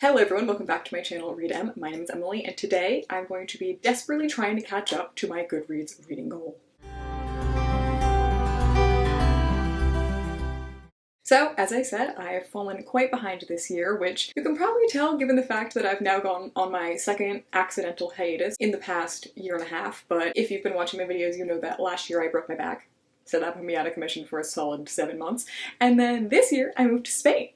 Hello everyone, welcome back to my channel Read Em. My name is Emily and today I'm going to be desperately trying to catch up to my Goodreads reading goal. So, as I said, I have fallen quite behind this year, which you can probably tell given the fact that I've now gone on my second accidental hiatus in the past year and a half, but if you've been watching my videos, you know that last year I broke my back, so that put me out of commission for a solid 7 months, and then this year I moved to Spain.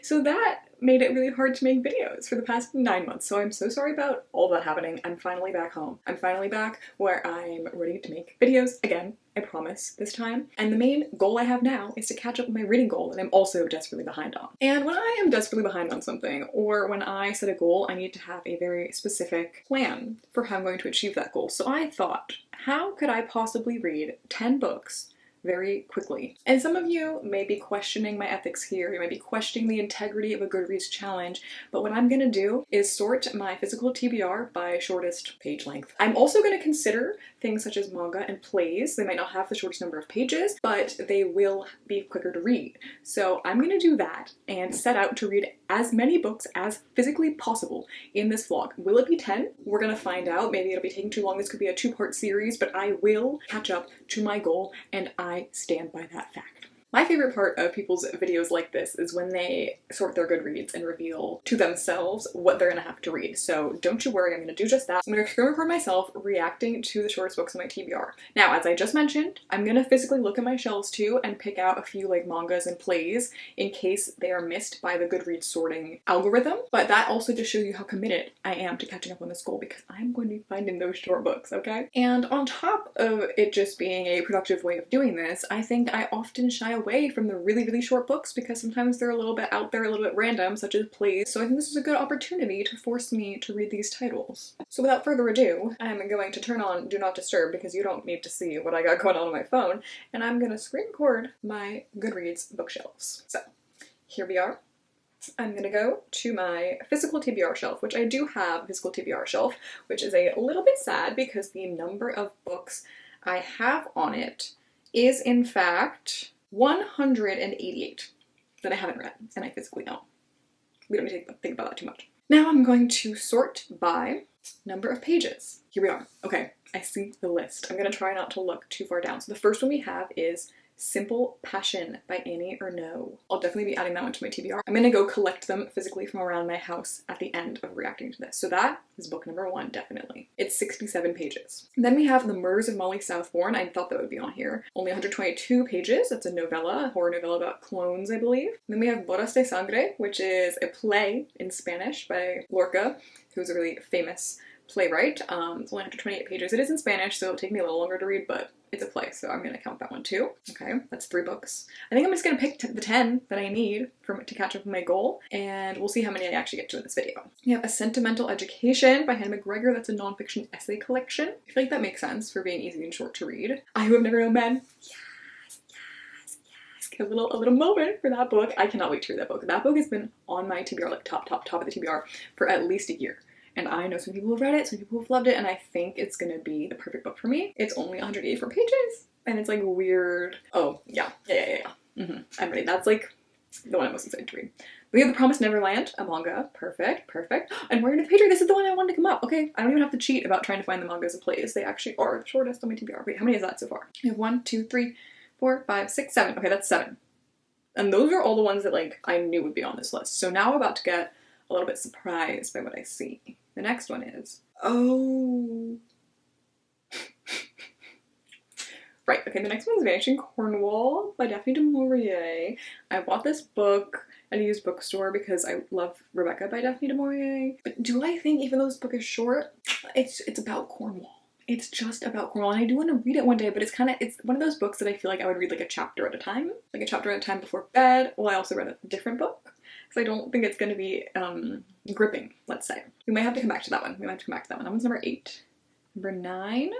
So that made it really hard to make videos for the past 9 months. So I'm so sorry about all that happening. I'm finally back home. I'm finally back where I'm ready to make videos again, I promise, this time. And the main goal I have now is to catch up with my reading goal that I'm also desperately behind on. And when I am desperately behind on something, or when I set a goal, I need to have a very specific plan for how I'm going to achieve that goal. So I thought, how could I possibly read 10 books very quickly? And some of you may be questioning my ethics here, you might be questioning the integrity of a Goodreads challenge, but what I'm gonna do is sort my physical TBR by shortest page length. I'm also gonna consider things such as manga and plays. They might not have the shortest number of pages, but they will be quicker to read. So I'm gonna do that and set out to read as many books as physically possible in this vlog. Will it be 10? We're gonna find out. Maybe it'll be taking too long. This could be a 2-part series, but I will catch up to my goal and I stand by that fact. My favorite part of people's videos like this is when they sort their Goodreads and reveal to themselves what they're gonna have to read. So don't you worry, I'm gonna do just that. I'm gonna screen record myself reacting to the shortest books in my TBR. Now, as I just mentioned, I'm gonna physically look at my shelves too and pick out a few like mangas and plays in case they are missed by the Goodreads sorting algorithm. But that also just shows you how committed I am to catching up on this goal because I'm going to be finding those short books, okay? And on top of it just being a productive way of doing this, I think I often shy away from the really short books because sometimes they're a little bit out there, a little bit random, such as plays. So I think this is a good opportunity to force me to read these titles. So without further ado, I'm going to turn on Do Not Disturb because you don't need to see what I got going on my phone, and I'm gonna screen record my Goodreads bookshelves. So here we are. I'm gonna go to my physical TBR shelf, which I do have a physical TBR shelf, which is a little bit sad because the number of books I have on it is in fact 188 that I haven't read and I physically own. We don't need to think about that too much. Now I'm going to sort by number of pages. Here we are. Okay, I see the list. I'm gonna try not to look too far down. So the first one we have is Simple Passion by Annie Ernaux. I'll definitely be adding that one to my TBR. I'm gonna go collect them physically from around my house at the end of reacting to this. So that is book number 1, definitely. It's 67 pages. And then we have The Murders of Molly Southbourne. I thought that would be on here. Only 122 pages. That's a novella, a horror novella about clones, I believe. And then we have Bodas de Sangre, which is a play in Spanish by Lorca, who's a really famous playwright. It's only 128 pages. It is in Spanish, so it'll take me a little longer to read, but it's a play, so I'm gonna count that one too. Okay, that's 3 books. I think I'm just gonna pick the 10 that I need to catch up with my goal, and we'll see how many I actually get to in this video. We have A Sentimental Education by Hannah McGregor. That's a nonfiction essay collection. I feel like that makes sense for being easy and short to read. I Who Have Never Known Men. Yes. A little moment for that book. I cannot wait to read that book. That book has been on my TBR, like top of the TBR for at least a year. And I know some people have read it, some people have loved it, and I think it's gonna be the perfect book for me. It's only 184 pages, and it's like weird. Oh, yeah. I'm ready. That's like the one I'm most excited to read. We have The Promised Neverland, a manga. Perfect. And we're in the pager. This is the one I wanted to come up. Okay, I don't even have to cheat about trying to find the mangas and plays. They actually are the shortest on my TBR. Wait, how many is that so far? We have 1, 2, 3, 4, 5, 6, 7. Okay, that's 7. And those are all the ones that like I knew would be on this list. So now I'm about to get a little bit surprised by what I see. The next one is, oh. Right, okay, the next one is Vanishing Cornwall by Daphne du Maurier. I bought this book at a used bookstore because I love Rebecca by Daphne du Maurier. But do I think, even though this book is short, it's about Cornwall. It's just about Cornwall, and I do want to read it one day, but it's one of those books that I feel like I would read like a chapter at a time. Like a chapter at a time before bed. Well, I also read a different book, because I don't think it's going to be gripping, let's say. We might have to come back to that one. That one's number 8. Number 9,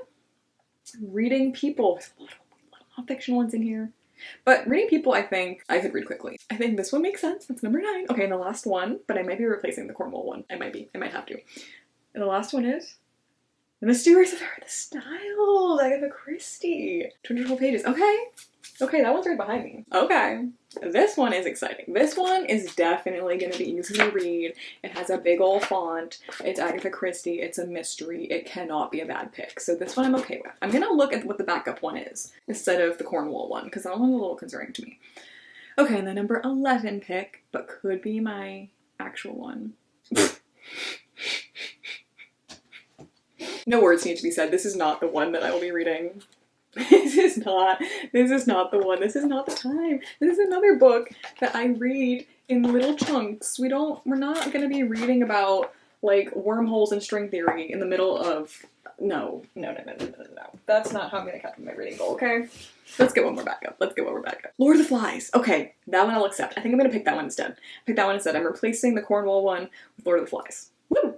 Reading People. There's a lot of non-fiction ones in here. But Reading People, I think I could read quickly. I think this one makes sense. That's number 9. Okay, and the last one, but I might be replacing the Cornwall one. I might have to. And the last one is The Mysterious Affair of the Styles, Agatha Christie. 212 pages. Okay, that one's right behind me. Okay. This one is exciting. This one is definitely going to be easy to read. It has a big old font. It's Agatha Christie. It's a mystery. It cannot be a bad pick. So this one I'm okay with. I'm going to look at what the backup one is instead of the Cornwall one, because that one's a little concerning to me. Okay, and the number 11 pick, but could be my actual one. No words need to be said. This is not the one that I will be reading. This is not the one. This is not the time. This is another book that I read in little chunks. We're not going to be reading about, like, wormholes and string theory in the middle of, no. That's not how I'm going to cut my reading goal, okay? Let's get one more backup. Lord of the Flies. Okay, that one I'll accept. I think I'm going to pick that one instead. I'm replacing the Cornwall one with Lord of the Flies. Woo!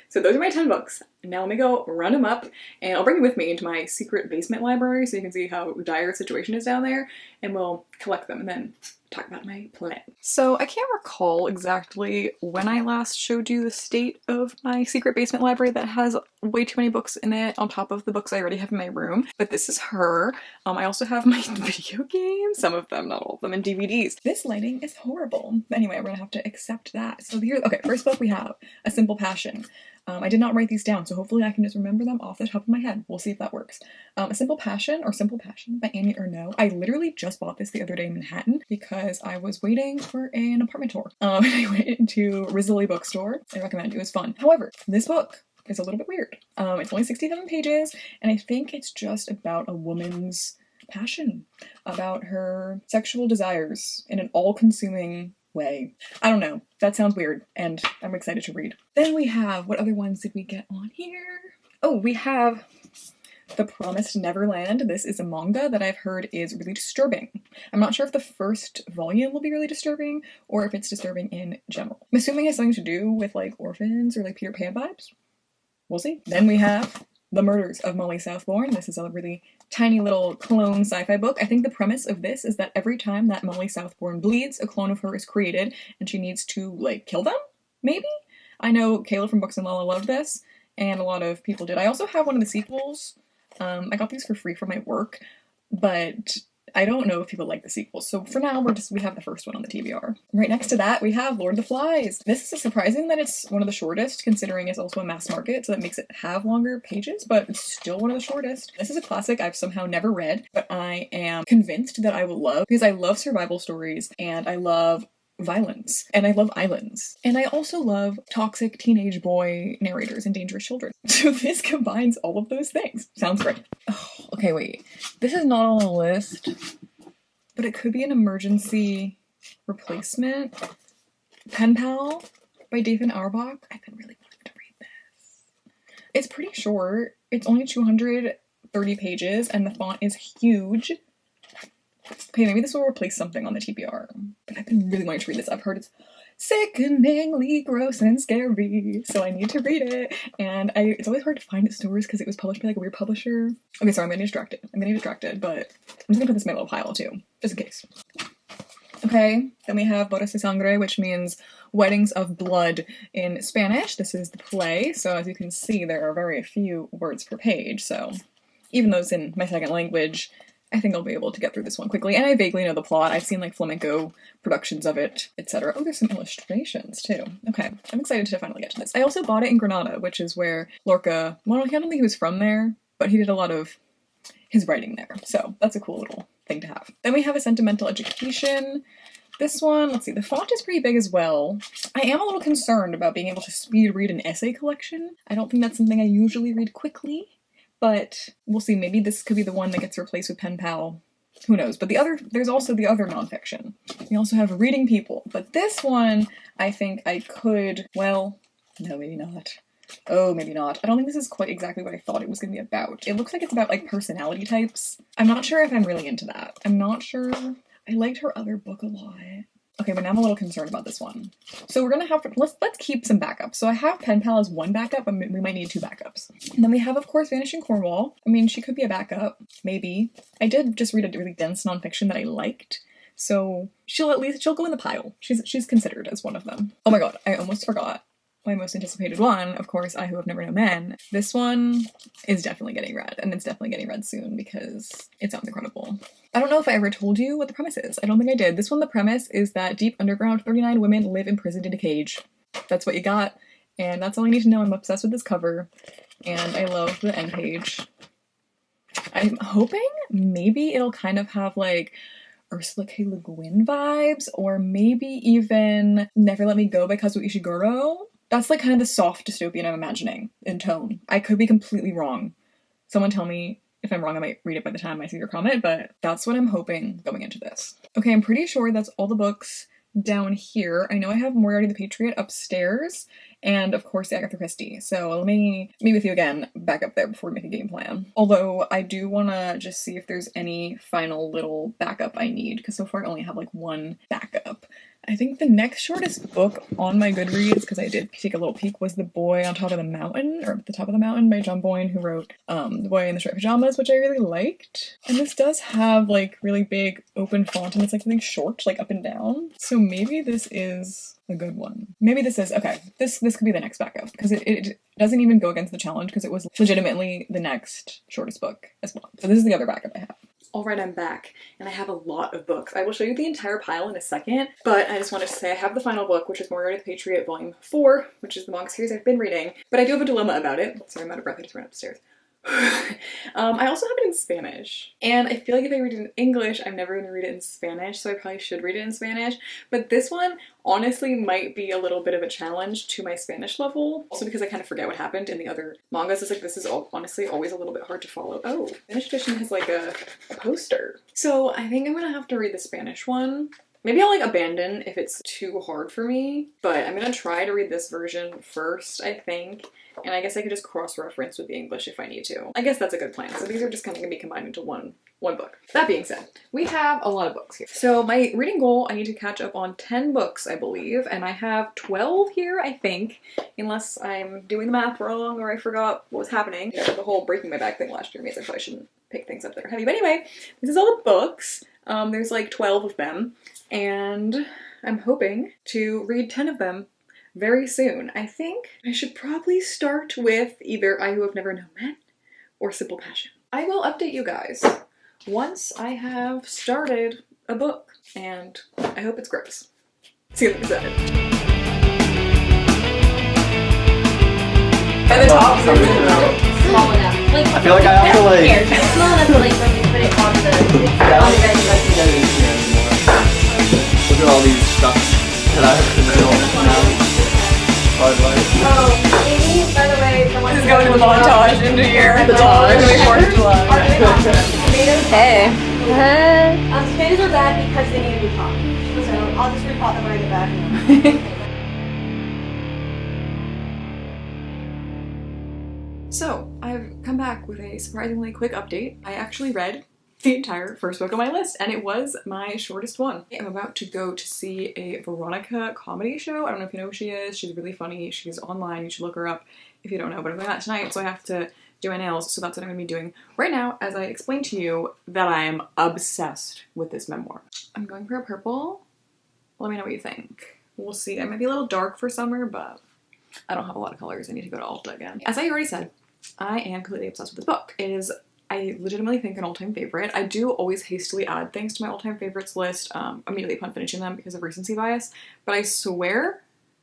So those are my 10 books. Now let me go run them up, and I'll bring you with me into my secret basement library so you can see how dire the situation is down there, and we'll collect them and then talk about my plan. So I can't recall exactly when I last showed you the state of my secret basement library that has way too many books in it on top of the books I already have in my room, but this is her. I also have my video games, some of them, not all of them, and DVDs. This lighting is horrible. Anyway, we're gonna have to accept that. So here, okay, first book we have, A Simple Passion. I did not write these down, so hopefully I can just remember them off the top of my head. We'll see if that works. A Simple Passion, or Simple Passion by Annie Ernaux. I literally just bought this the other day in Manhattan because I was waiting for an apartment tour. And I went into Risley Bookstore. I recommend it. It was fun. However, this book is a little bit weird. It's only 67 pages, and I think it's just about a woman's passion, about her sexual desires in an all-consuming way. I don't know. That sounds weird, and I'm excited to read. Then we have, what other ones did we get on here? Oh, we have The Promised Neverland. This is a manga that I've heard is really disturbing. I'm not sure if the first volume will be really disturbing, or if it's disturbing in general. I'm assuming it has something to do with, like, orphans or, like, Peter Pan vibes. We'll see. Then we have The Murders of Molly Southbourne. This is a really tiny little clone sci-fi book. I think the premise of this is that every time that Molly Southbourne bleeds, a clone of her is created, and she needs to, like, kill them? Maybe? I know Kayla from Books and Lala loved this, and a lot of people did. I also have one of the sequels. I got these for free from my work, but I don't know if people like the sequels. So for now, we have the first one on the TBR. Right next to that, we have Lord of the Flies. This is surprising that it's one of the shortest, considering it's also a mass market, so that makes it have longer pages, but it's still one of the shortest. This is a classic I've somehow never read, but I am convinced that I will love, because I love survival stories, and I love violence, and I love islands, and I also love toxic teenage boy narrators and dangerous children. So this combines all of those things. Sounds great. Oh, okay, wait. This is not on the list, but it could be an emergency replacement. Pen Pal by David Auerbach. I've been really wanting to read this. It's pretty short. It's only 230 pages, and the font is huge. Okay, maybe this will replace something on the TBR, but I've been really wanting to read this. I've heard it's sickeningly gross and scary, so I need to read it, and it's always hard to find it stores because it was published by, like, a weird publisher. Okay, sorry, I'm getting distracted, but I'm just gonna put this in my little pile too, just in case. Okay, then we have Bodas de Sangre, which means Weddings of Blood in Spanish. This is the play, so as you can see, there are very few words per page, so even though it's in my second language, I think I'll be able to get through this one quickly, and I vaguely know the plot. I've seen, like, flamenco productions of it, etc. Oh, there's some illustrations, too. Okay, I'm excited to finally get to this. I also bought it in Granada, which is where Lorca, well, I don't think he was from there, but he did a lot of his writing there, so that's a cool little thing to have. Then we have A Sentimental Education. This one, let's see, the font is pretty big as well. I am a little concerned about being able to speed read an essay collection. I don't think that's something I usually read quickly. But we'll see, maybe this could be the one that gets replaced with Pen Pal. Who knows? But there's also the other nonfiction. We also have Reading People. But this one, I think I could, well, no, maybe not. Oh, maybe not. I don't think this is quite exactly what I thought it was going to be about. It looks like it's about, like, personality types. I'm not sure if I'm really into that. I'm not sure. I liked her other book a lot. Okay, but now I'm a little concerned about this one. So we're gonna have to, let's keep some backups. So I have Pen Pal as one backup, but we might need two backups. And then we have, of course, Vanishing Cornwall. I mean, she could be a backup, maybe. I did just read a really dense nonfiction that I liked, so she'll go in the pile. She's considered as one of them. Oh my god, I almost forgot. my most anticipated one, of course, I Who Have Never Known Men. This one is definitely getting read, and it's definitely getting read soon because it sounds incredible. I don't know if I ever told you what the premise is. I don't think I did. This one, the premise is that deep underground, 39 women live imprisoned in a cage. That's what you got, and that's all you need to know. I'm obsessed with this cover, and I love the end page. I'm hoping maybe it'll kind of have like Ursula K. Le Guin vibes, or maybe even Never Let Me Go by Kazuo Ishiguro. That's like kind of the soft dystopian I'm imagining in tone. I could be completely wrong. Someone tell me if I'm wrong. I might read it by the time I see your comment, but that's what I'm hoping going into this. Okay, I'm pretty sure that's all the books down here. I know I have Moriarty the Patriot upstairs, and of course the Agatha Christie. So let me meet with you again back up there before we make a game plan. Although I do want to just see if there's any final little backup I need, because so far I only have like one backup. I think the next shortest book on my Goodreads, because I did take a little peek, was The Boy on Top of the Mountain, or At the Top of the Mountain by John Boyne, who wrote The Boy in the Striped Pajamas, which I really liked. And this does have like really big open font, and it's like really short, like up and down. So maybe this is a good one. Maybe this is, okay, this could be the next backup, because it doesn't even go against the challenge, because it was legitimately the next shortest book as well. So this is the other backup I have. Alright, I'm back, and I have a lot of books. I will show you the entire pile in a second, but I just wanted to say I have the final book, which is Moriarty the Patriot Volume 4, which is the manga series I've been reading, but I do have a dilemma about it. Sorry, I'm out of breath, I just ran upstairs. I also have it in Spanish, and I feel like if I read it in English, I'm never going to read it in Spanish, so I probably should read it in Spanish, but this one honestly might be a little bit of a challenge to my Spanish level, also because I kind of forget what happened in the other mangas. It's like, this is honestly always a little bit hard to follow. Oh, Spanish edition has like a poster. So I think I'm gonna have to read the Spanish one. Maybe I'll like abandon if it's too hard for me, but I'm gonna try to read this version first, I think. And I guess I could just cross-reference with the English if I need to. I guess that's a good plan. So these are just kind of gonna be combined into one book. That being said, we have a lot of books here. So my reading goal, I need to catch up on 10 books, I believe, and I have 12 here, I think, unless I'm doing the math wrong or I forgot what was happening. You know, the whole breaking my back thing last year means I probably shouldn't pick things up that are heavy. But anyway, this is all the books. There's like 12 of them, and I'm hoping to read 10 of them very soon. I think I should probably start with either I Who Have Never Known Men or Simple Passion. I will update you guys once I have started a book, and I hope it's gross. See you at the end. At the top, small enough. Like, I feel like I have to like. Here, small enough to like when you put it on the veggie. Look at all these stuff that I have to build now. Oh, Amy, by the way, the one This is going to the montage into your Montage. Hey. Tomatoes are bad because they need to be popped. So I'll just repot them when I get back. So, I've come back with a surprisingly quick update. I actually read the entire first book on my list, and it was my shortest one. I'm about to go to see a Veronica comedy show. I don't know if you know who she is. She's really funny. She's online. You should look her up if you don't know, but I'm going out tonight, so I have to do my nails, so that's what I'm going to be doing right now as I explain to you that I am obsessed with this memoir. I'm going for a purple. Let me know what you think. We'll see. I might be a little dark for summer, but I don't have a lot of colors. I need to go to Ulta again. As I already said, I am completely obsessed with this book. It is, I legitimately think, an all-time favorite. I do always hastily add things to my all-time favorites list immediately upon finishing them because of recency bias, but I swear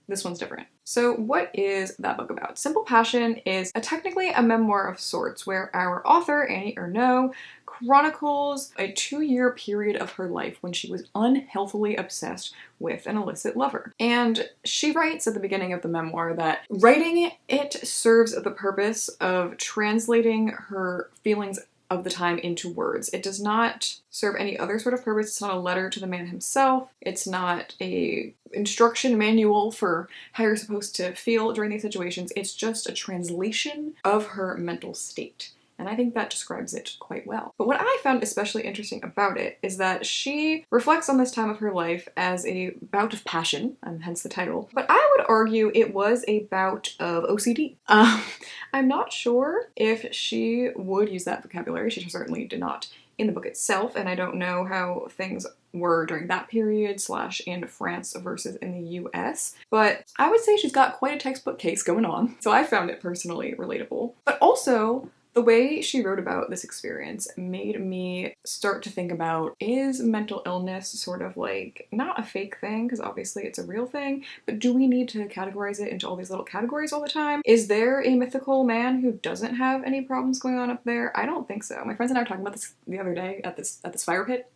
this one's different. So what is that book about? Simple Passion is technically a memoir of sorts where our author, Annie Ernaux, chronicles a 2-year period of her life when she was unhealthily obsessed with an illicit lover. And she writes at the beginning of the memoir that writing it serves the purpose of translating her feelings of the time into words. It does not serve any other sort of purpose. It's not a letter to the man himself. It's not a instruction manual for how you're supposed to feel during these situations. It's just a translation of her mental state. And I think that describes it quite well. But what I found especially interesting about it is that she reflects on this time of her life as a bout of passion, and hence the title. But I would argue it was a bout of OCD. I'm not sure if she would use that vocabulary. She certainly did not in the book itself, and I don't know how things were during that period / in France versus in the US, but I would say she's got quite a textbook case going on, so I found it personally relatable. But also, the way she wrote about this experience made me start to think about, is mental illness sort of like, not a fake thing, because obviously it's a real thing, but do we need to categorize it into all these little categories all the time? Is there a mythical man who doesn't have any problems going on up there? I don't think so. My friends and I were talking about this the other day at this fire pit.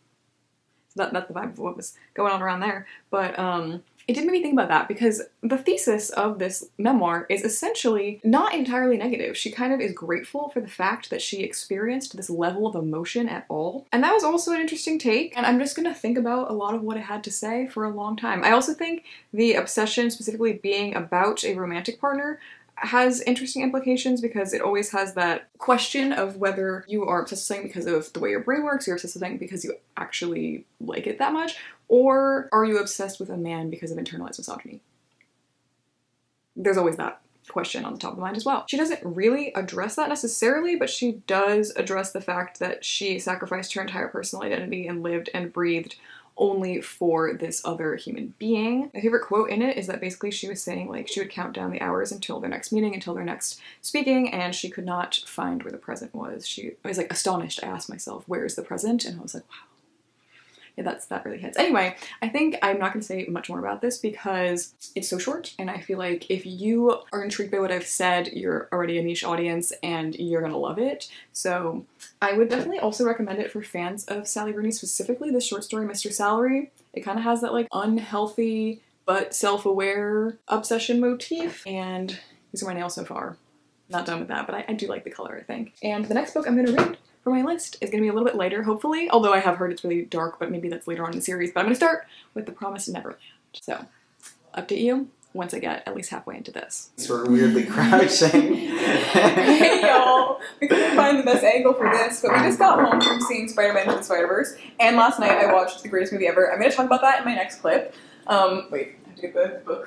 So that's the vibe of what was going on around there. But it did make me think about that, because the thesis of this memoir is essentially not entirely negative. She kind of is grateful for the fact that she experienced this level of emotion at all. And that was also an interesting take, and I'm just gonna think about a lot of what it had to say for a long time. I also think the obsession specifically being about a romantic partner has interesting implications, because it always has that question of whether you are obsessed with something because of the way your brain works, you're obsessed with something because you actually like it that much, or are you obsessed with a man because of internalized misogyny? There's always that question on the top of mind as well. She doesn't really address that necessarily, but she does address the fact that she sacrificed her entire personal identity and lived and breathed only for this other human being. My favorite quote in it is that basically she was saying, like, she would count down the hours until their next meeting, until their next speaking, and she could not find where the present was. I was like astonished. I asked myself, where is the present? And I was like, wow. Yeah, that really hits. Anyway, I think I'm not going to say much more about this because it's so short, and I feel like if you are intrigued by what I've said, you're already a niche audience and you're going to love it. So I would definitely also recommend it for fans of Sally Rooney, specifically the short story Mr. Salary. It kind of has that like unhealthy but self-aware obsession motif, and these are my nails so far. Not done with that, but I do like the color, I think. And the next book I'm going to read for my list is going to be a little bit lighter, hopefully, although I have heard it's really dark, but maybe that's later on in the series. But I'm going to start with The Promised Neverland. So, update you once I get at least halfway into this. So we're weirdly crouching. Hey y'all! We couldn't find the best angle for this, but we just got home from seeing Spider-Man Into the Spider-Verse, and last night I watched the greatest movie ever. I'm going to talk about that in my next clip. Wait. The book.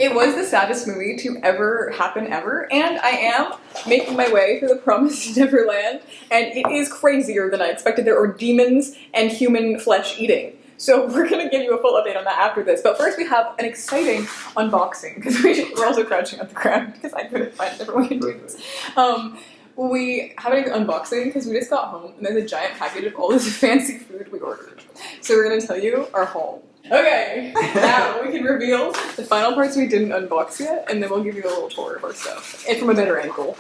It was the saddest movie to ever happen ever, and I am making my way through The Promised Neverland, and it is crazier than I expected. There are demons and human flesh eating. So we're going to give you a full update on that after this. But first we have an exciting unboxing, because we're also crouching at the ground, because I couldn't find a different way to do this. We have an unboxing because we just got home, and there's a giant package of all this fancy food we ordered. So we're going to tell you our haul. Okay, now we can reveal the final parts we didn't unbox yet, and then we'll give you a little tour of our stuff. And from a better angle.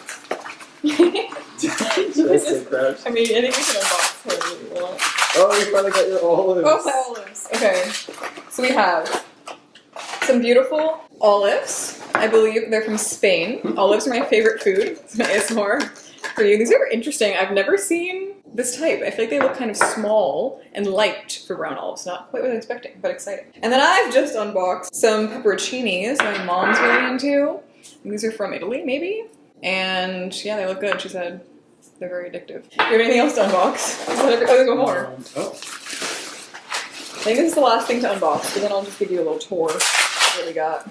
I mean, I think we can unbox whatever you want. Oh, you finally got your olives. Oh, my olives. Okay, so we have some beautiful olives. I believe they're from Spain. Olives are my favorite food. It's my ASMR for you. These are interesting. I've never seen this type. I feel like they look kind of small and light for brown olives. Not quite what I was expecting, but exciting. And then I've just unboxed some pepperoncinis my mom's really into. These are from Italy, maybe? And yeah, they look good, she said. They're very addictive. Do you have anything else to unbox? Oh, there's one more. I think this is the last thing to unbox, but then I'll just give you a little tour of what we got.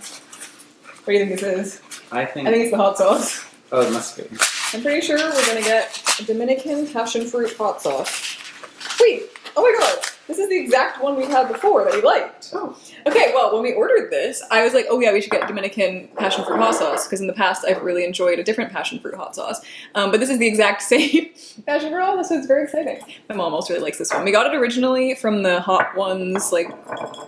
What do you think this is? I think it's the hot sauce. Oh, it must be. I'm pretty sure we're gonna get a Dominican passion fruit hot sauce. Wait, oh my god, this is the exact one we had before that we liked. Oh. Okay, well, when we ordered this, I was like, oh yeah, we should get Dominican passion fruit hot sauce, because in the past I've really enjoyed a different passion fruit hot sauce. But this is the exact same passion fruit hot sauce, so it's very exciting. My mom also really likes this one. We got it originally from the Hot Ones, like,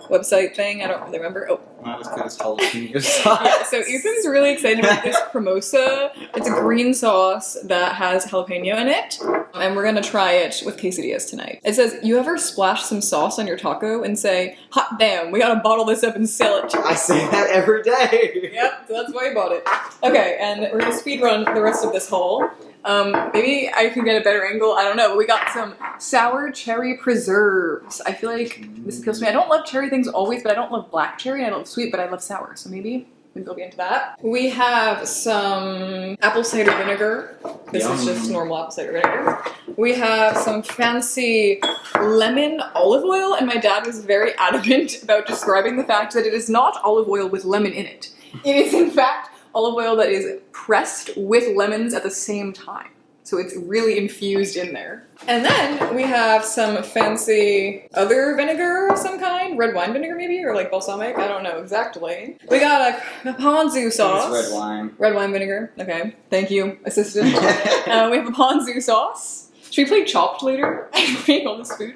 website thing. I don't really remember. Oh. Not as good as jalapeno sauce. Yeah, so Ethan's really excited about this cremosa. It's a green sauce that has jalapeno in it, and we're gonna try it with quesadillas tonight. It says, you ever splash some sauce on your taco and say, hot damn, we gotta bottle this up and sell it. I say that every day. Yep, so that's why I bought it. Okay, and we're gonna speed run the rest of this haul. Maybe I can get a better angle, I don't know, but we got some sour cherry preserves. I feel like this appeals to me. I don't love cherry things always, but I don't love black cherry, and I love sweet, but I love sour, so maybe we'll be into that. We have some apple cider vinegar. This is just normal apple cider vinegar. We have some fancy lemon olive oil, and my dad was very adamant about describing the fact that it is not olive oil with lemon in it. It is, in fact, olive oil that is pressed with lemons at the same time. So it's really infused in there. And then we have some fancy other vinegar of some kind. Red wine vinegar maybe, or like balsamic. I don't know exactly. We got a ponzu sauce. It's red wine. Red wine vinegar. Okay. Thank you, assistant. We have a ponzu sauce. Should we play Chopped later? Make all this food.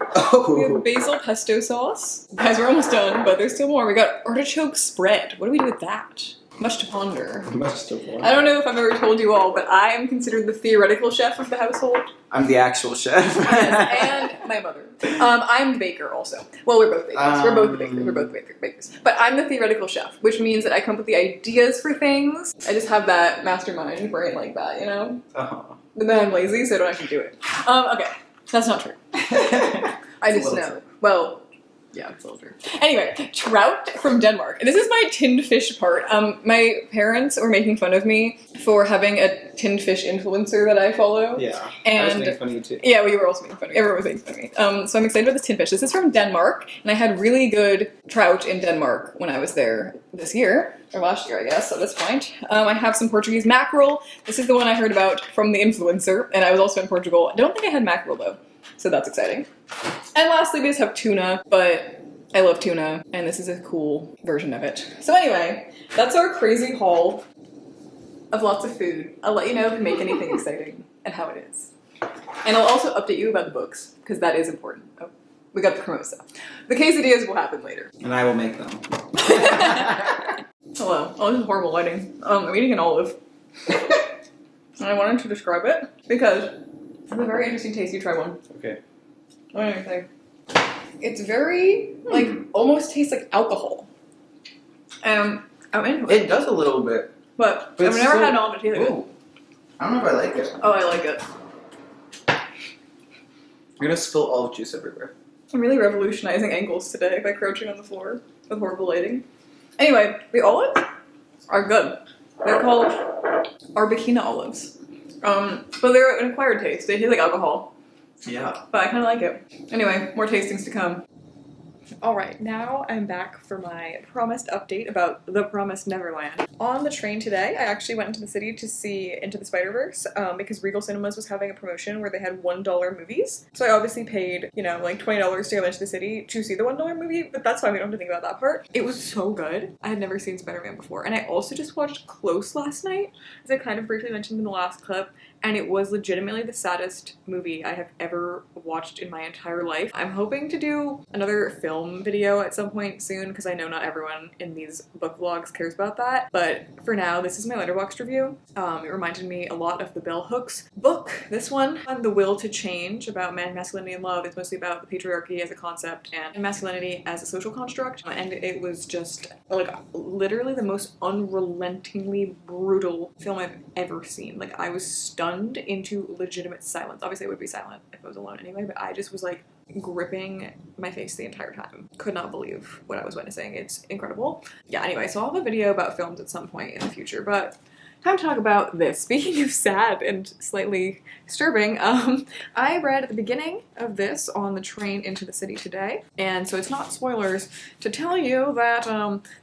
We have basil pesto sauce. Guys, we're almost done, but there's still more. We got artichoke spread. What do we do with that? Much to ponder. Much to ponder. I don't know if I've ever told you all, but I am considered the theoretical chef of the household. I'm the actual chef. Yes, and my mother. I'm the baker also. Well, we're both bakers. We're both the bakers. We're both the bakers. But I'm the theoretical chef, which means that I come up with the ideas for things. I just have that mastermind brain like that, you know? Uh-huh. But then I'm lazy, so I don't actually do it. Okay. That's not true. I just know. True. Well, yeah, it's a little true. Anyway, trout from Denmark. This is my tinned fish part. My parents were making fun of me for having a tinned fish influencer that I follow. Yeah. And I was making fun of you too. yeah, we were also making fun of me. Everyone was making fun of me. So I'm excited about this tinned fish. This is from Denmark, and I had really good trout in Denmark when I was there this year. Or last year, I guess, at this point. I have some Portuguese mackerel. This is the one I heard about from the influencer, and I was also in Portugal. I don't think I had mackerel, though, so that's exciting. And lastly, we just have tuna, but I love tuna, and this is a cool version of it. So anyway, that's our crazy haul of lots of food. I'll let you know if we make anything exciting and how it is. And I'll also update you about the books, because that is important. Oh, we got the promo stuff. The quesadillas will happen later. And I will make them. Hello. Oh, this is horrible lighting. I'm eating an olive. And I wanted to describe it because it's a very interesting taste. You try one. Okay. What do you think? It's very, like, almost tastes like alcohol. I'm into it. It does a little bit. But I've it's never so- had an olive that tastes like it. Ooh. I don't know if I like it. Oh, I like it. You're gonna spill olive juice everywhere. I'm really revolutionizing angles today by crouching on the floor with horrible lighting. Anyway, the olives are good. They're called Arbequina olives. But they're an acquired taste. They taste like alcohol. Yeah. But I kind of like it. Anyway, more tastings to come. Alright, now I'm back for my promised update about The Promised Neverland. On the train today, I actually went into the city to see Into the Spider-Verse because Regal Cinemas was having a promotion where they had $1 movies. So I obviously paid, you know, like $20 to go into the city to see the $1 movie, but that's fine, we don't have to think about that part. It was so good. I had never seen Spider-Man before. And I also just watched Close last night, as I kind of briefly mentioned in the last clip. And it was legitimately the saddest movie I have ever watched in my entire life. I'm hoping to do another film video at some point soon because I know not everyone in these book vlogs cares about that. But for now, this is my Letterboxd review. It reminded me a lot of the Bell Hooks book. This one, The Will to Change, about man, masculinity, and love. It's mostly about the patriarchy as a concept and masculinity as a social construct. And it was just like literally the most unrelentingly brutal film I've ever seen. Like I was stunned into legitimate silence. Obviously I would be silent if I was alone anyway, but I just was like gripping my face the entire time. Could not believe what I was witnessing. It's incredible. Yeah, anyway, so I'll have a video about films at some point in the future, but time to talk about this. Speaking of sad and slightly disturbing, I read at the beginning of this on the train into the city today, and so it's not spoilers to tell you that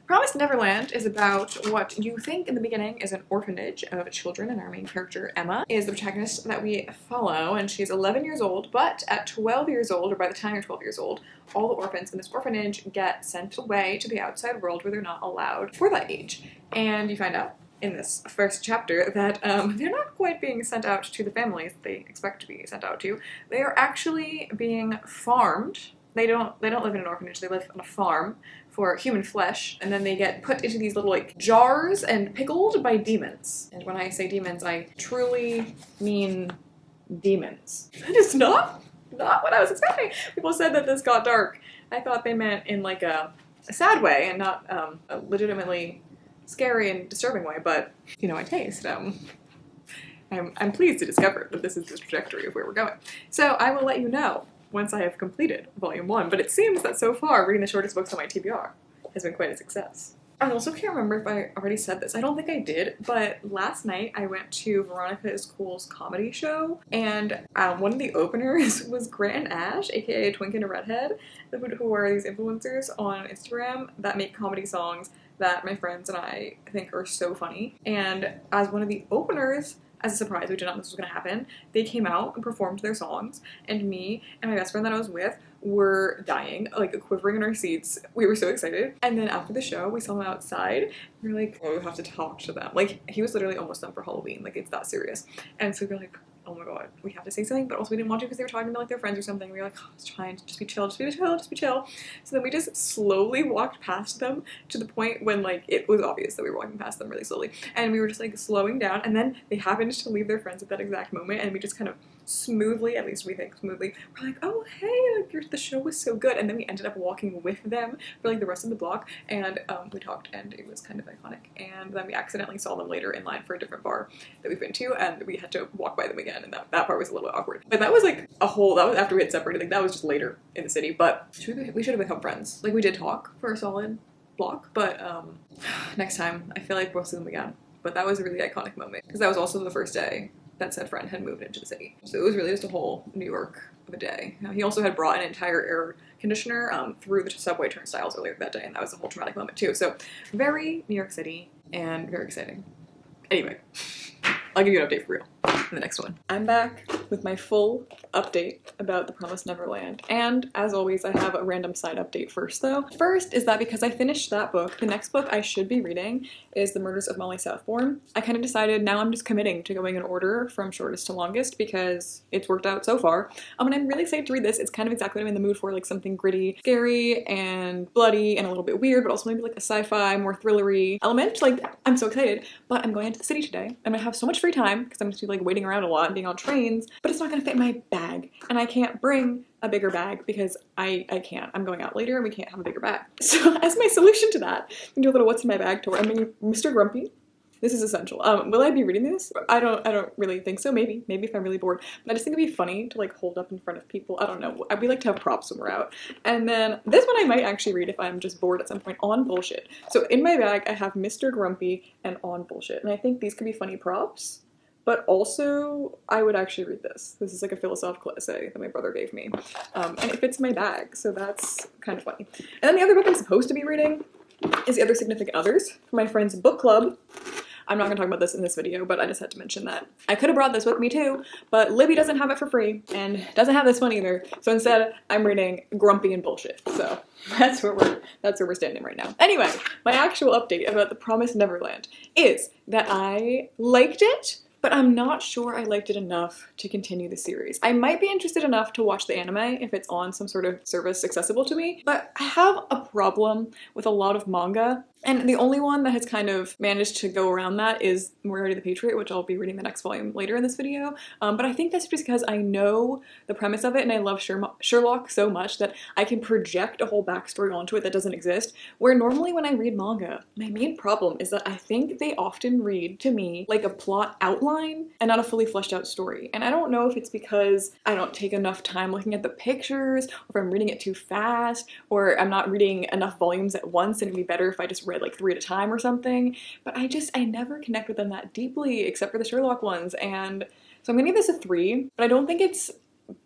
Promised Neverland is about what you think in the beginning is an orphanage of children, and our main character, Emma, is the protagonist that we follow, and she's 11 years old, but at 12 years old, or by the time you're 12 years old, all the orphans in this orphanage get sent away to the outside world where they're not allowed for that age. And you find out in this first chapter that they're not quite being sent out to the families they expect to be sent out to. They are actually being farmed. They don't live in an orphanage, they live on a farm for human flesh, and then they get put into these little like jars and pickled by demons. And when I say demons, I truly mean demons. That is not what I was expecting. People said that this got dark. I thought they meant in like a sad way and not a legitimately scary and disturbing way, but you know, my taste. I'm pleased to discover that this is the trajectory of where we're going. So I will let you know once I have completed Volume 1, but it seems that so far reading the shortest books on my TBR has been quite a success. I also can't remember if I already said this. I don't think I did, but last night I went to Veronica is Cool's comedy show, and one of the openers was Grant and Ash, aka Twink and a Redhead, who are these influencers on Instagram that make comedy songs that my friends and I think are so funny. And as one of the openers, as a surprise, we did not know this was gonna happen. They came out and performed their songs, and me and my best friend that I was with were dying, like quivering in our seats. We were so excited. And then after the show, we saw them outside. We were like, oh, we have to talk to them. Like, he was literally almost done for Halloween. Like, it's that serious. And so we were like, oh my god, we have to say something, but also we didn't want to because they were talking to like their friends or something. We were like, oh, let's try and just be chill, just be chill, just be chill. So then we just slowly walked past them to the point when like it was obvious that we were walking past them really slowly, and we were just like slowing down, and then they happened to leave their friends at that exact moment, and we just kind of smoothly, at least we think smoothly, we're like, oh hey, like the show was so good, and then we ended up walking with them for like the rest of the block, and we talked, and it was kind of iconic. And then we accidentally saw them later in line for a different bar that we've been to, and we had to walk by them again, and that part was a little bit awkward. But that was like that was after we had separated. Like that was just later in the city, but we should have become friends. Like we did talk for a solid block, but next time I feel like we'll see them again. But that was a really iconic moment because that was also the first day that said friend had moved into the city. So it was really just a whole New York of a day. He also had brought an entire air conditioner through the subway turnstiles earlier that day, and that was a whole traumatic moment too. So very New York City and very exciting. Anyway, I'll give you an update for real in the next one. I'm back with my full update about The Promised Neverland. And as always, I have a random side update first though. First is that because I finished that book, the next book I should be reading is The Murders of Molly Southbourne. I kind of decided now I'm just committing to going in order from shortest to longest because it's worked out so far. And I'm really excited to read this. It's kind of exactly what I'm in the mood for, like something gritty, scary, and bloody, and a little bit weird, but also maybe like a sci-fi, more thrillery element. Like, I'm so excited. But I'm going into the city today. I'm gonna have so much free time because I'm just like waiting around a lot and being on trains, but it's not gonna fit in my bag. And I can't bring a bigger bag because I can't. I'm going out later and we can't have a bigger bag. So as my solution to that, I'm gonna do a little what's in my bag tour. I'm making Mr. Grumpy. This is essential. Will I be reading this? I don't really think so. Maybe if I'm really bored. But I just think it'd be funny to like hold up in front of people. I don't know. We like to have props when we're out. And then this one I might actually read if I'm just bored at some point. On Bullshit. So in my bag I have Mr. Grumpy and On Bullshit. And I think these could be funny props. But also, I would actually read this. This is like a philosophical essay that my brother gave me. And it fits my bag, so that's kind of funny. And then the other book I'm supposed to be reading is The Other Significant Others from my friend's book club. I'm not going to talk about this in this video, but I just had to mention that. I could have brought this with me too, but Libby doesn't have it for free, and doesn't have this one either. So instead, I'm reading Grumpy and Bullshit. So that's where we're standing right now. Anyway, my actual update about The Promised Neverland is that I liked it, but I'm not sure I liked it enough to continue the series. I might be interested enough to watch the anime if it's on some sort of service accessible to me, but I have a problem with a lot of manga, and the only one that has kind of managed to go around that is Moriarty the Patriot, which I'll be reading the next volume later in this video, but I think that's just because I know the premise of it and I love Sherlock so much that I can project a whole backstory onto it that doesn't exist, where normally when I read manga, my main problem is that I think they often read to me like a plot outline and not a fully fleshed out story. And I don't know if it's because I don't take enough time looking at the pictures, or if I'm reading it too fast, or I'm not reading enough volumes at once and it'd be better if I just read like 3 at a time or something. But I never connect with them that deeply except for the Sherlock ones. And so I'm gonna give this a 3, but I don't think it's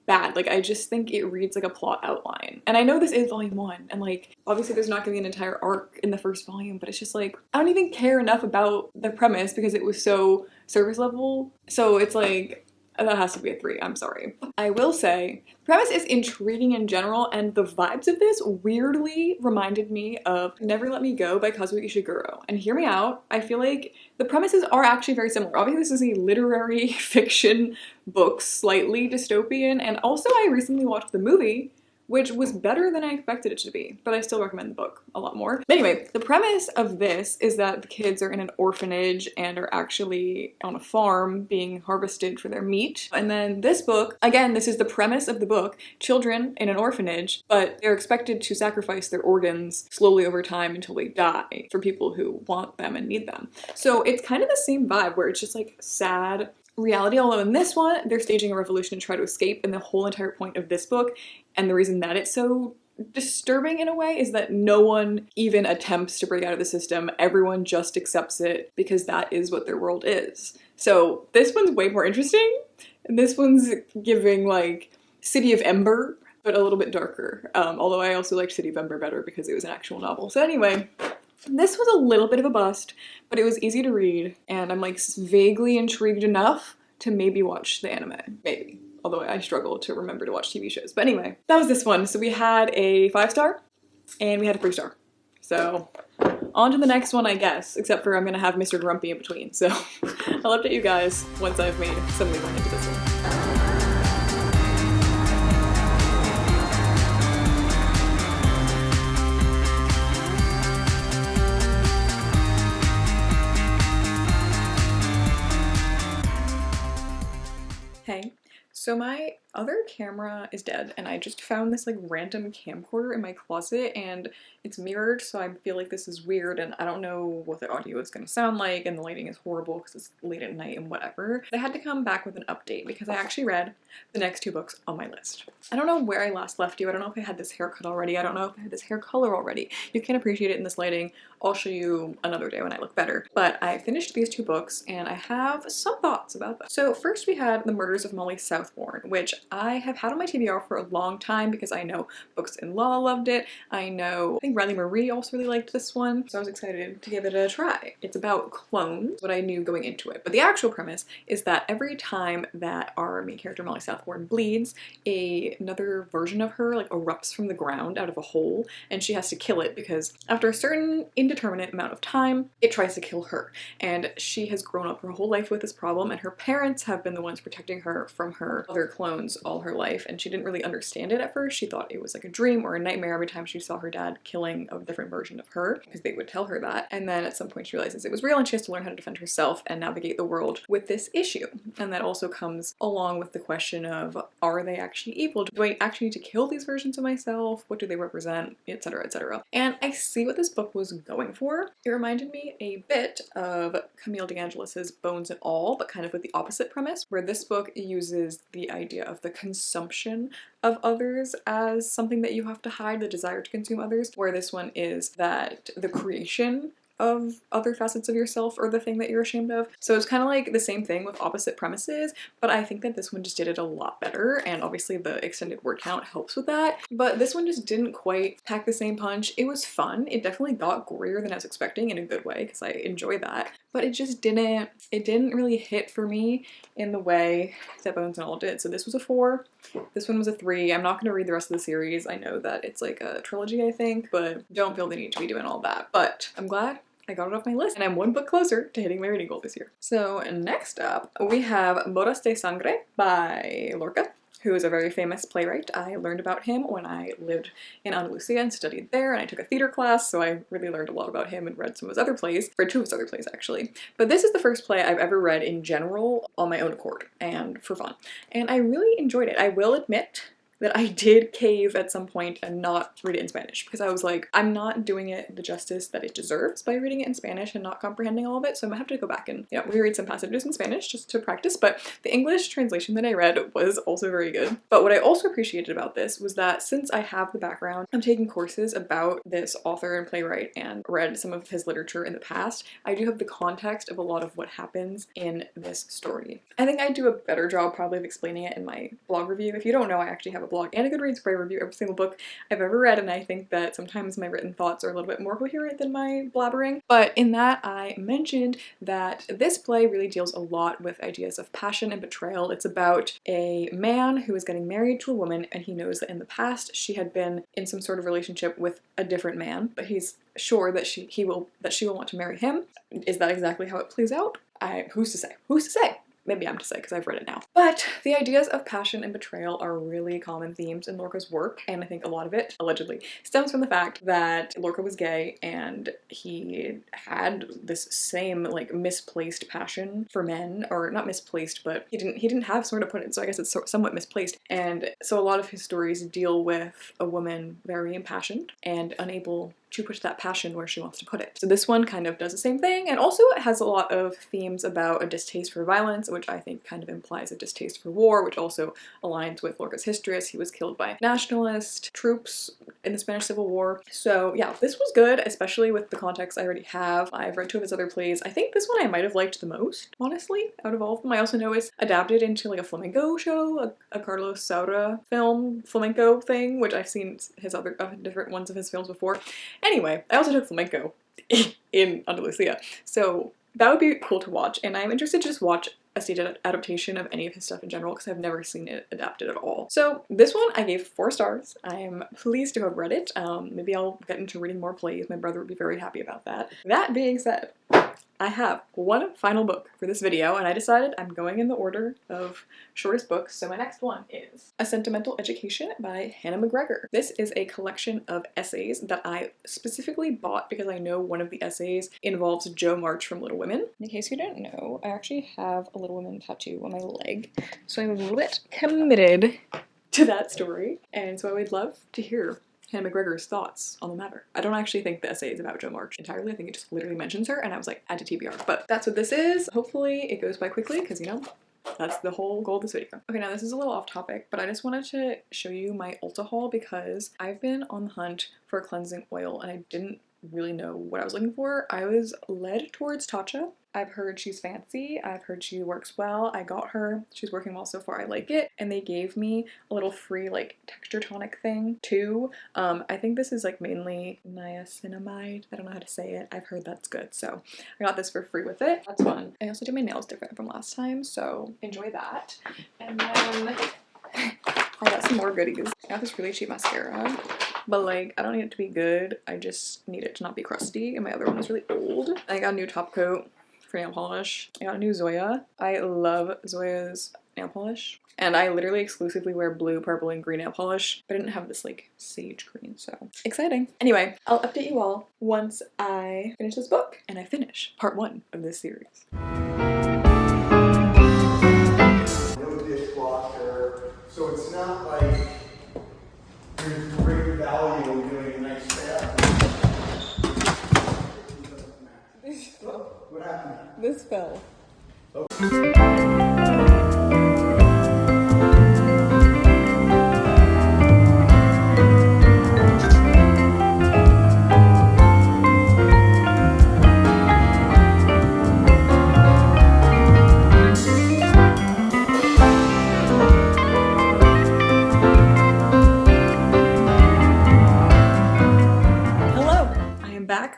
bad. Like, I just think it reads like a plot outline. And I know this is volume 1, and like, obviously there's not gonna be an entire arc in the first volume, but it's just like, I don't even care enough about the premise because it was so surface level. So it's like, that has to be a 3, I'm sorry. I will say, the premise is intriguing in general, and the vibes of this weirdly reminded me of Never Let Me Go by Kazuo Ishiguro. And hear me out, I feel like the premises are actually very similar. Obviously this is a literary fiction book, slightly dystopian, and also I recently watched the movie, which was better than I expected it to be, but I still recommend the book a lot more. But anyway, the premise of this is that the kids are in an orphanage and are actually on a farm being harvested for their meat. And then this book, again, this is the premise of the book, children in an orphanage, but they're expected to sacrifice their organs slowly over time until they die for people who want them and need them. So it's kind of the same vibe where it's just like sad reality, although in this one, they're staging a revolution to try to escape, and the whole entire point of this book, and the reason that it's so disturbing in a way, is that no one even attempts to break out of the system. Everyone just accepts it because that is what their world is. So this one's way more interesting, and this one's giving like City of Ember, but a little bit darker. Although I also liked City of Ember better because it was an actual novel. So anyway, This was a little bit of a bust, but it was easy to read, and I'm like vaguely intrigued enough to maybe watch the anime. Maybe. Although I struggle to remember to watch TV shows. But anyway, that was this one. So we had a 5-star and we had a 3-star. So on to the next one, I guess, except for I'm gonna have Mr. Grumpy in between. So I'll update you guys once I've made some movement into this one. Hey, so my other camera is dead and I just found this like random camcorder in my closet and it's mirrored, so I feel like this is weird and I don't know what the audio is going to sound like and the lighting is horrible because it's late at night and whatever. But I had to come back with an update because I actually read the next 2 books on my list. I don't know where I last left you. I don't know if I had this haircut already. I don't know if I had this hair color already. You can't appreciate it in this lighting. I'll show you another day when I look better. But I finished these 2 books and I have some thoughts about them. So first we had The Murders of Molly Southbourne, which I have had on my TBR for a long time because I know Books in Law loved it. I think Riley Marie also really liked this one, so I was excited to give it a try. It's about clones, what I knew going into it. But the actual premise is that every time that our main character Molly Southbourne bleeds, another version of her like erupts from the ground out of a hole, and she has to kill it because after a certain indeterminate amount of time, it tries to kill her. And she has grown up her whole life with this problem, and her parents have been the ones protecting her from her other clones all her life, and she didn't really understand it at first. She thought it was like a dream or a nightmare every time she saw her dad killing a different version of her, because they would tell her that. And then at some point she realizes it was real and she has to learn how to defend herself and navigate the world with this issue. And that also comes along with the question of, are they actually evil? Do I actually need to kill these versions of myself? What do they represent? Etc, etc. And I see what this book was going for. It reminded me a bit of Camille DeAngelis's Bones and All, but kind of with the opposite premise, where this book uses the idea of the consumption of others as something that you have to hide, the desire to consume others, where this one is that the creation of other facets of yourself or the thing that you're ashamed of. So it's kind of like the same thing with opposite premises, but I think that this one just did it a lot better, and obviously the extended word count helps with that, but this one just didn't quite pack the same punch. It was fun. It definitely got gorier than I was expecting in a good way because I enjoy that, but it didn't really hit for me in the way that Bones and All did. So this was a 4. This one was a 3. I'm not going to read the rest of the series. I know that it's like a trilogy, I think, but don't feel the need to be doing all that. But I'm glad I got it off my list, and I'm 1 book closer to hitting my reading goal this year. So next up, we have Bodas de Sangre by Lorca, who is a very famous playwright. I learned about him when I lived in Andalusia and studied there, and I took a theater class, so I really learned a lot about him and read some of his other plays, read 2 of his other plays actually. But this is the first play I've ever read in general on my own accord and for fun, and I really enjoyed it. I will admit that I did cave at some point and not read it in Spanish because I was like, I'm not doing it the justice that it deserves by reading it in Spanish and not comprehending all of it, so I'm gonna have to go back and, reread some passages in Spanish just to practice. But the English translation that I read was also very good. But what I also appreciated about this was that since I have the background, I'm taking courses about this author and playwright and read some of his literature in the past, I do have the context of a lot of what happens in this story. I think I do a better job probably of explaining it in my blog review. If you don't know, I actually have a blog and a Goodreads where I review every single book I've ever read, and I think that sometimes my written thoughts are a little bit more coherent than my blabbering. But in that, I mentioned that this play really deals a lot with ideas of passion and betrayal. It's about a man who is getting married to a woman, and he knows that in the past she had been in some sort of relationship with a different man, but he's sure that she will want to marry him. Is that exactly how it plays out? Who's to say? Who's to say? Maybe I'm to say because I've read it now. But the ideas of passion and betrayal are really common themes in Lorca's work, and I think a lot of it, allegedly, stems from the fact that Lorca was gay and he had this same like misplaced passion for men, or not misplaced, but he didn't have somewhere to put it, so I guess it's somewhat misplaced. And so a lot of his stories deal with a woman very impassioned and unable to put that passion where she wants to put it. So this one kind of does the same thing, and also it has a lot of themes about a distaste for violence, which I think kind of implies a distaste for war, which also aligns with Lorca's history, as he was killed by nationalist troops in the Spanish Civil War. So yeah, this was good, especially with the context I already have. I've read 2 of his other plays. I think this one I might have liked the most, honestly, out of all of them. I also know it's adapted into like a flamenco show, a Carlos Saura film flamenco thing, which I've seen his other different ones of his films before. Anyway, I also took flamenco in Andalusia. So that would be cool to watch, and I'm interested to just watch a stage adaptation of any of his stuff in general because I've never seen it adapted at all. So this one I gave 4 stars. I am pleased to have read it. Maybe I'll get into reading more plays. My brother would be very happy about that. That being said, I have one final book for this video, and I decided I'm going in the order of shortest books, so my next one is A Sentimental Education by Hannah McGregor. This is a collection of essays that I specifically bought because I know one of the essays involves Jo March from Little Women. In case you don't know, I actually have a Little Women tattoo on my leg, so I'm a little bit committed to that story, and so I would love to hear Hannah McGregor's thoughts on the matter. I don't actually think the essay is about Jo March entirely. I think it just literally mentions her, and I was like, add to TBR. But that's what this is. Hopefully it goes by quickly, because, you know, that's the whole goal of this video. Okay, now this is a little off topic, but I just wanted to show you my Ulta haul because I've been on the hunt for a cleansing oil, and I didn't really know what I was looking for. I was led towards Tatcha. I've heard she's fancy. I've heard she works well. I got her. She's working well so far. I like it. And they gave me a little free like texture tonic thing too. I think this is like mainly niacinamide. I don't know how to say it. I've heard that's good. So I got this for free with it. That's fun. I also did my nails different from last time, so enjoy that. And then I got some more goodies. I got this really cheap mascara. But like, I don't need it to be good. I just need it to not be crusty. And my other one is really old. I got a new top coat for nail polish. I got a new Zoya. I love Zoya's nail polish. And I literally exclusively wear blue, purple, and green nail polish. But I didn't have this like sage green, so exciting. Anyway, I'll update you all once I finish this book and I finish part 1 of this series. No dishwasher, so it's not like there's great value in doing a nice bath. What happened? This fell.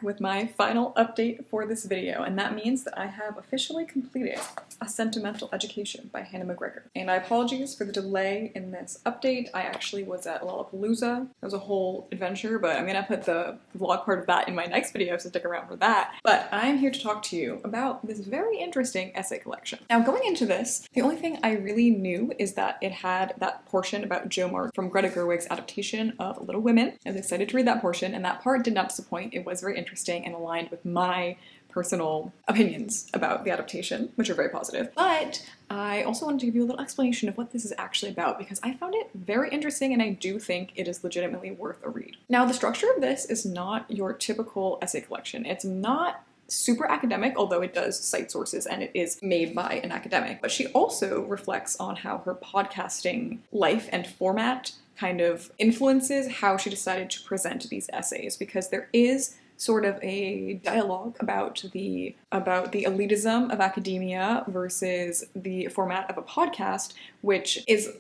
With my final update for this video, and that means that I have officially completed A Sentimental Education by Hannah McGregor. And I apologize for the delay in this update. I actually was at Lollapalooza. It was a whole adventure, but I'm gonna put the vlog part of that in my next video, so stick around for that. But I'm here to talk to you about this very interesting essay collection. Now, going into this, the only thing I really knew is that it had that portion about Jo March from Greta Gerwig's adaptation of Little Women. I was excited to read that portion, and that part did not disappoint. It was very interesting and aligned with my personal opinions about the adaptation, which are very positive. But I also wanted to give you a little explanation of what this is actually about because I found it very interesting and I do think it is legitimately worth a read. Now, the structure of this is not your typical essay collection. It's not super academic, although it does cite sources and it is made by an academic. But she also reflects on how her podcasting life and format kind of influences how she decided to present these essays, because there is sort of a dialogue about the elitism of academia versus the format of a podcast, which is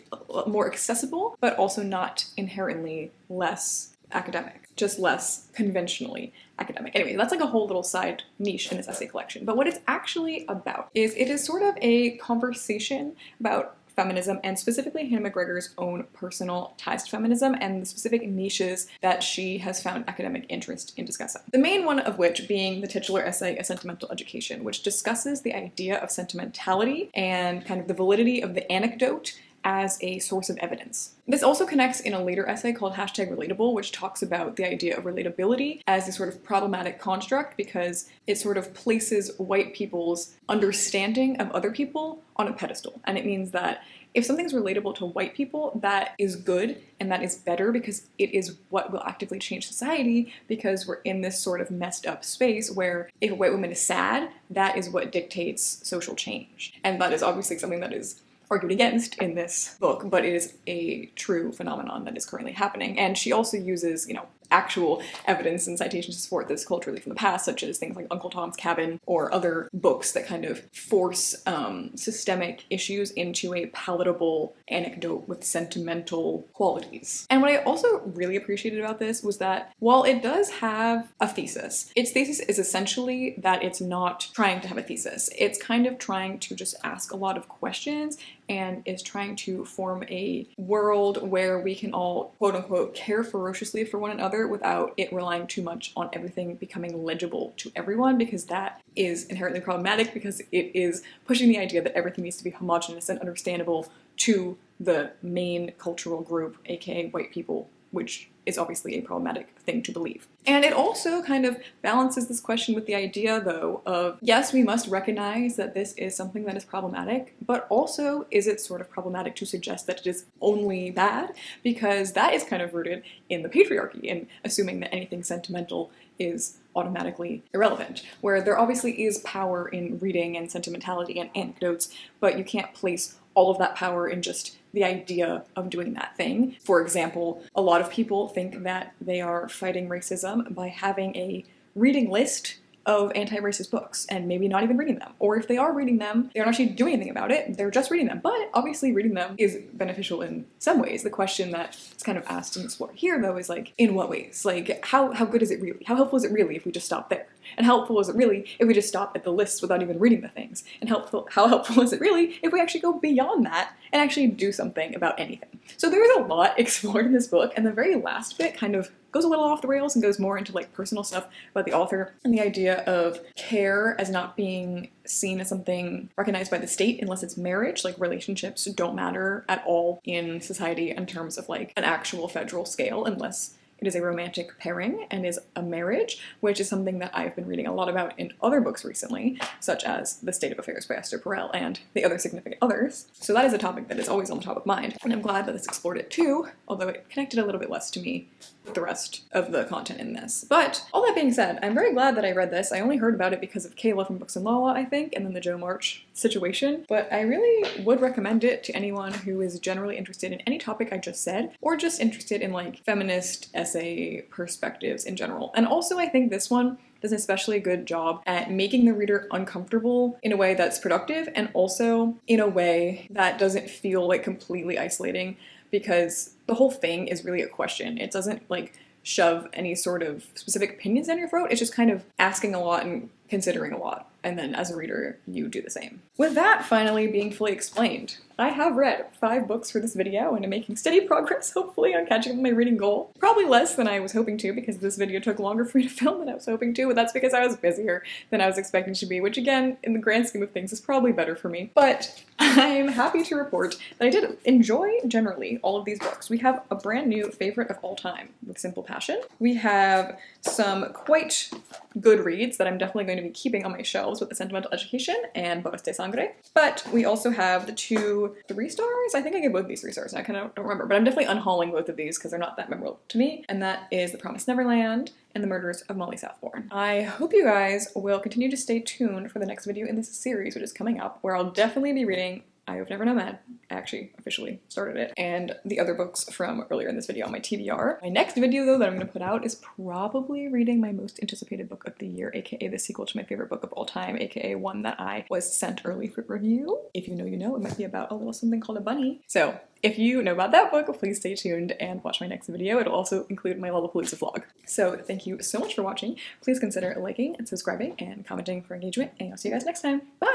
more accessible, but also not inherently less academic, just less conventionally academic. Anyway, that's like a whole little side niche in this essay collection. But what it's actually about is it is sort of a conversation about feminism, and specifically Hannah McGregor's own personal ties to feminism and the specific niches that she has found academic interest in discussing. The main one of which being the titular essay, A Sentimental Education, which discusses the idea of sentimentality and kind of the validity of the anecdote as a source of evidence. This also connects in a later essay called #Relatable, which talks about the idea of relatability as a sort of problematic construct because it sort of places white people's understanding of other people on a pedestal. And it means that if something's relatable to white people, that is good and that is better because it is what will actively change society, because we're in this sort of messed up space where if a white woman is sad, that is what dictates social change. And that is obviously something that is argued against in this book, but it is a true phenomenon that is currently happening. And she also uses, actual evidence and citations to support this culturally from the past, such as things like Uncle Tom's Cabin or other books that kind of force systemic issues into a palatable anecdote with sentimental qualities. And what I also really appreciated about this was that while it does have a thesis, its thesis is essentially that it's not trying to have a thesis. It's kind of trying to just ask a lot of questions and is trying to form a world where we can all, quote unquote, care ferociously for one another without it relying too much on everything becoming legible to everyone, because that is inherently problematic because it is pushing the idea that everything needs to be homogenous and understandable to the main cultural group, aka white people, which is obviously a problematic thing to believe. And it also kind of balances this question with the idea, though, of yes, we must recognize that this is something that is problematic, but also is it sort of problematic to suggest that it is only bad? Because that is kind of rooted in the patriarchy and assuming that anything sentimental is automatically irrelevant, where there obviously is power in reading and sentimentality and anecdotes, but you can't place all of that power in just the idea of doing that thing. For example, a lot of people think that they are fighting racism by having a reading list of anti-racist books and maybe not even reading them. Or if they are reading them, they aren't actually doing anything about it, they're just reading them. But obviously reading them is beneficial in some ways. The question that is kind of asked and explored here, though, is like, in what ways? Like, how good is it really? How helpful is it really if we just stop there? And how helpful is it really if we just stop at the lists without even reading the things? And how helpful is it really if we actually go beyond that and actually do something about anything? So there is a lot explored in this book, and the very last bit kind of goes a little off the rails and goes more into like personal stuff about the author and the idea of care as not being seen as something recognized by the state unless it's marriage. Like, relationships don't matter at all in society in terms of like an actual federal scale unless it is a romantic pairing and is a marriage, which is something that I've been reading a lot about in other books recently, such as The State of Affairs by Esther Perel and The Other Significant Others. So that is a topic that is always on the top of mind, and I'm glad that this explored it too, although it connected a little bit less to me with the rest of the content in this. But all that being said, I'm very glad that I read this. I only heard about it because of Kayla from Books and Lala, I think, and then the Jo March situation, but I really would recommend it to anyone who is generally interested in any topic I just said, or just interested in like feminist essay perspectives in general. And also I think this one does an especially good job at making the reader uncomfortable in a way that's productive and also in a way that doesn't feel like completely isolating, because the whole thing is really a question. It doesn't like shove any sort of specific opinions down your throat. It's just kind of asking a lot and considering a lot. And then as a reader, you do the same. With that finally being fully explained, I have read 5 books for this video and I'm making steady progress, hopefully, on catching up with my reading goal. Probably less than I was hoping to because this video took longer for me to film than I was hoping to, but that's because I was busier than I was expecting to be, which again, in the grand scheme of things, is probably better for me. But I'm happy to report that I did enjoy, generally, all of these books. We have a brand new favorite of all time with Simple Passion. We have some quite good reads that I'm definitely going to be keeping on my shelves with The Sentimental Education and Bodas de Sangre. But we also have the 2 3 stars. I think I gave both these 3 stars. I kind of don't remember, but I'm definitely unhauling both of these because they're not that memorable to me. And that is The Promised Neverland and The Murders of Molly Southbourne. I hope you guys will continue to stay tuned for the next video in this series, which is coming up, where I'll definitely be reading I Have Never Known Mad. I actually officially started it, and the other books from earlier in this video on my TBR. My next video, though, that I'm going to put out is probably reading my most anticipated book of the year, aka the sequel to my favorite book of all time, aka one that I was sent early for review. If you know, you know. It might be about a little something called a bunny. So if you know about that book, please stay tuned and watch my next video. It'll also include my Lollapalooza vlog. So thank you so much for watching. Please consider liking and subscribing and commenting for engagement, and I'll see you guys next time. Bye!